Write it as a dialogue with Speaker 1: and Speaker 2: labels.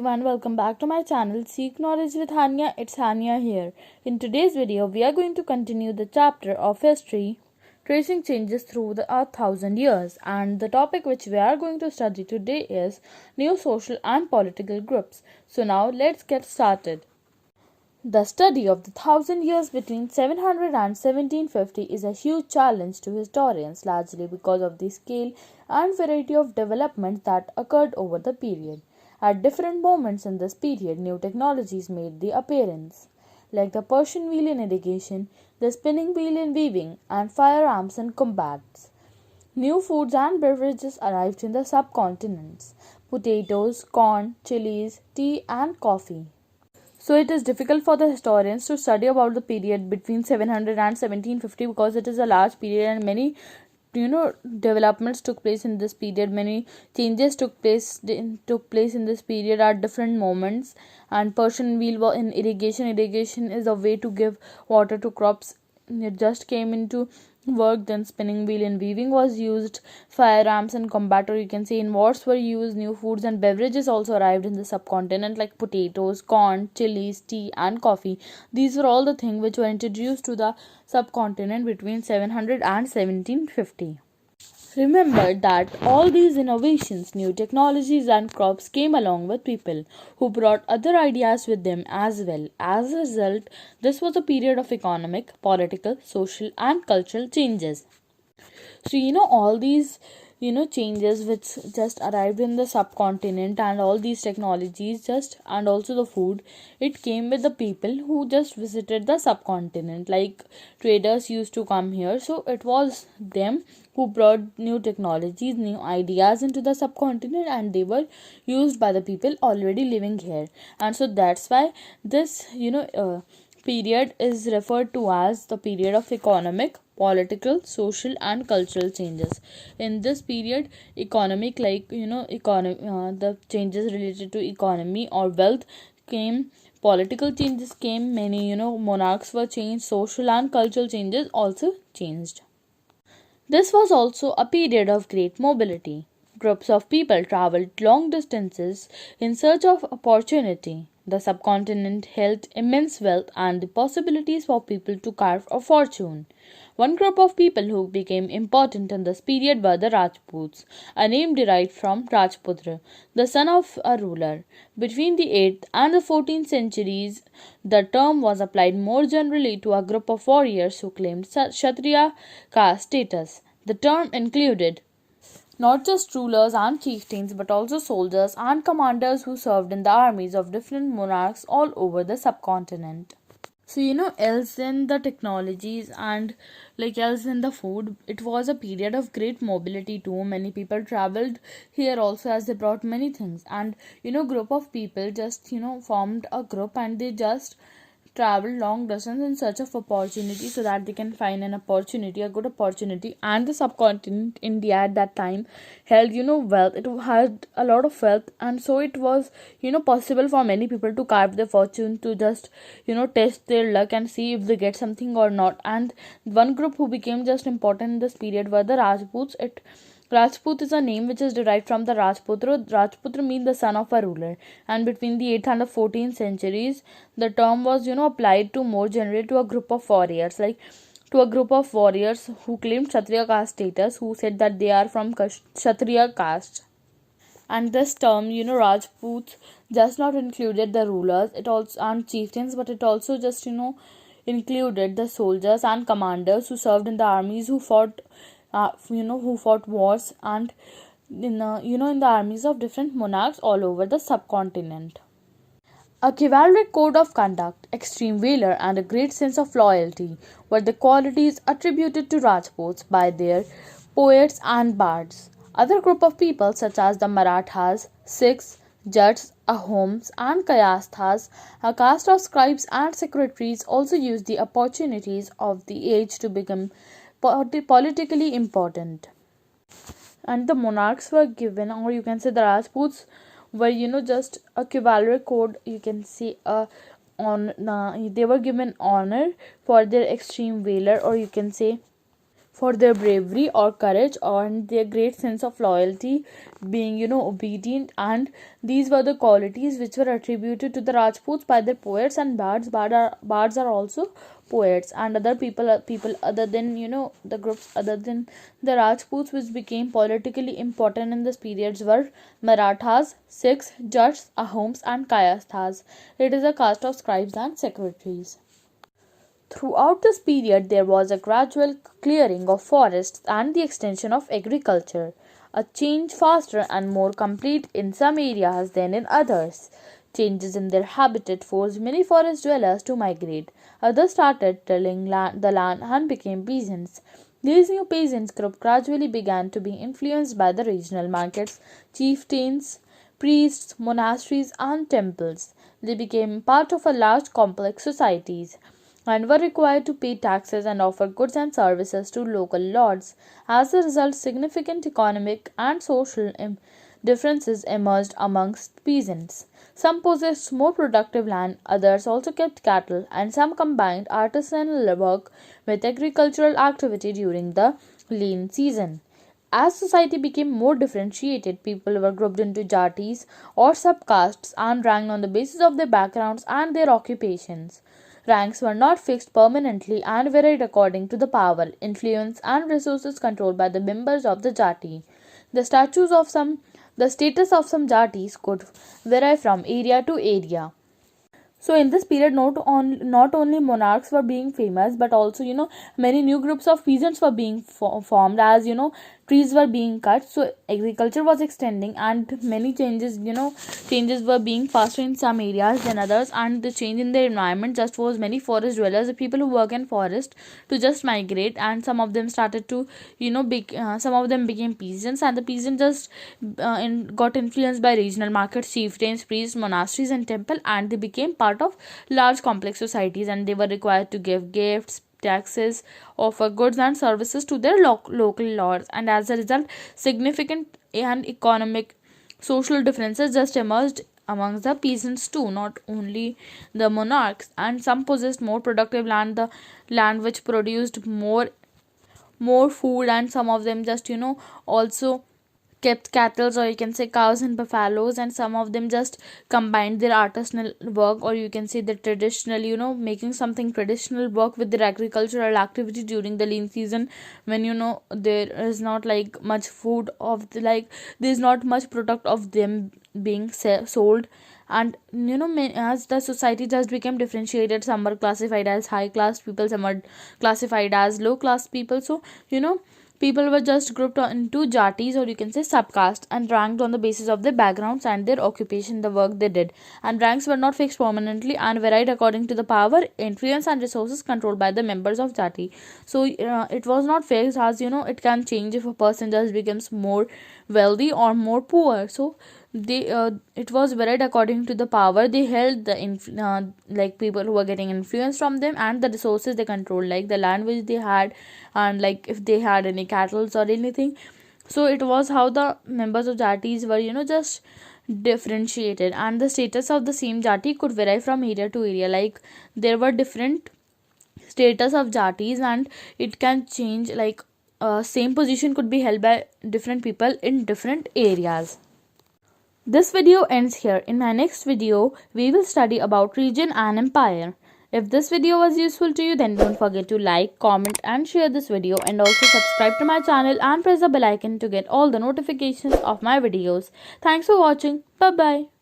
Speaker 1: everyone, welcome back to my channel Seek Knowledge with Haniya. It's Haniya here. In today's video, we are going to continue the chapter of history tracing changes through the 1,000 years, and the topic which we are going to study today is new social and political groups. So now let's get started. The study of the 1,000 years between 700 and 1750 is a huge challenge to historians, largely because of the scale and variety of developments that occurred over the period. At different moments in this period, new technologies made their appearance, like the Persian wheel in irrigation, the spinning wheel in weaving, and firearms in combats. New foods and beverages arrived in the subcontinents: potatoes, corn, chilies, tea, and coffee. So it is difficult for the historians to study about the period between 700 and 1750 because it is a large period and many developments took place in this period. Many changes took place in this period at different moments. And Persian wheel was in irrigation is a way to give water to crops. It just came into work. Then spinning wheel in weaving was used. Firearms in combat, or you can say in wars, were used. New foods and beverages also arrived in the subcontinent, like potatoes, corn, chilies, tea, and coffee. These were all the things which were introduced to the subcontinent between 700 and 1750. Remember that all these innovations, new technologies, and crops came along with people who brought other ideas with them as well. As a result, this was a period of economic, political, social, and cultural changes. So, all these, changes which just arrived in the subcontinent, and all these technologies and also the food, it came with the people who just visited the subcontinent. Like traders used to come here. So it was them who brought new technologies, new ideas into the subcontinent, and they were used by the people already living here. And so that's why this, period is referred to as the period of economic, political, social, and cultural changes. In this period, economic, the changes related to economy or wealth came. Political changes came. Many monarchs were changed. Social and cultural changes also changed. This was also a period of great mobility. Groups of people traveled long distances in search of opportunity. The subcontinent held immense wealth and the possibilities for people to carve a fortune. One group of people who became important in this period were the Rajputs, a name derived from Rajputra, the son of a ruler. Between the 8th and the 14th centuries, the term was applied more generally to a group of warriors who claimed Kshatriya caste status. The term included not just rulers and chieftains, but also soldiers and commanders who served in the armies of different monarchs all over the subcontinent. So, else in the technologies and else in the food, it was a period of great mobility too. Many people traveled here also, as they brought many things. And, group of people just, formed a group, and they just travel long distance in search of opportunity so that they can find an opportunity, a good opportunity. And the subcontinent India at that time held wealth. It had a lot of wealth, and so it was possible for many people to carve their fortune, to just test their luck and see if they get something or not. And one group who became just important in this period were the Rajputs. Rajput is a name which is derived from the Rajputra. Rajputra means the son of a ruler. And between the 8th and the 14th centuries, the term was, applied to more generally to a group of warriors, who claimed Kshatriya caste status, who said that they are from Kshatriya caste. And this term, Rajputs, just not included the rulers, it also and chieftains, but it also just, included the soldiers and commanders who served in the armies, who fought wars, and in the armies of different monarchs all over the subcontinent. A chivalric code of conduct, extreme valor, and a great sense of loyalty were the qualities attributed to Rajputs by their poets and bards. Other group of people, such as the Marathas, Sikhs, Jats, Ahoms, and Kayasthas, a caste of scribes and secretaries, also used the opportunities of the age to become politically important. And the monarchs were given, or you can say the Rajputs were just a chivalric code, you can say they were given honor for their extreme valor, or you can say for their bravery or courage or their great sense of loyalty, being obedient, and these were the qualities which were attributed to the Rajputs by their poets and bards. Bards are also poets, and other people other than the groups other than the Rajputs which became politically important in this periods were Marathas, Sikhs, Jats, Ahoms, and Kayasthas. It is a caste of scribes and secretaries. Throughout this period, there was a gradual clearing of forests and the extension of agriculture, a change faster and more complete in some areas than in others. Changes in their habitat forced many forest dwellers to migrate. Others started tilling the land and became peasants. These new peasants group gradually began to be influenced by the regional markets, chieftains, priests, monasteries, and temples. They became part of a large complex societies and were required to pay taxes and offer goods and services to local lords. As a result, significant economic and social differences emerged amongst peasants. Some possessed more productive land, others also kept cattle, and some combined artisanal work with agricultural activity during the lean season. As society became more differentiated, people were grouped into jatis or subcastes and ranked on the basis of their backgrounds and their occupations. Ranks were not fixed permanently and varied according to the power, influence, and resources controlled by the members of the jati. The statues of some the status of some jatis could vary from area to area. So in this period, not only monarchs were being famous, but also many new groups of peasants were being formed, as trees were being cut, so agriculture was extending, and many changes were being faster in some areas than others, and the change in their environment just forced many forest dwellers, the people who work in forest, to just migrate, and some of them started to some of them became peasants, and the peasants just got influenced by regional markets, chieftains, priests, monasteries, and temple, and they became part of large complex societies, and they were required to give gifts, taxes, offer goods and services to their local lords, and as a result, significant and economic social differences just emerged amongst the peasants too, not only the monarchs, and some possessed more productive land, the land which produced more food, and some of them just also kept cattle, or you can say cows and buffaloes, and some of them just combined their artisanal work, or you can say the traditional, making something traditional work with their agricultural activity during the lean season, when there is not like much food of there's not much product of them being sold. And as the society just became differentiated, some were classified as high class people, some are classified as low class people. So people were just grouped into jatis, or you can say subcaste, and ranked on the basis of their backgrounds and their occupation, the work they did. And ranks were not fixed permanently and varied according to the power, influence, and resources controlled by the members of jati. So it was not fixed, as it can change if a person just becomes more wealthy or more poor. So they it was varied according to the power they held, the like people who were getting influence from them, and the resources they controlled, like the land which they had, and like if they had any cattle or anything. So it was how the members of jatis were just differentiated, and the status of the same jati could vary from area to area, like there were different status of jatis, and it can change, like same position could be held by different people in different areas. This video ends here. In my next video, we will study about region and empire. If this video was useful to you, then don't forget to like, comment, and share this video, and also subscribe to my channel and press the bell icon to get all the notifications of my videos. Thanks for watching. Bye bye.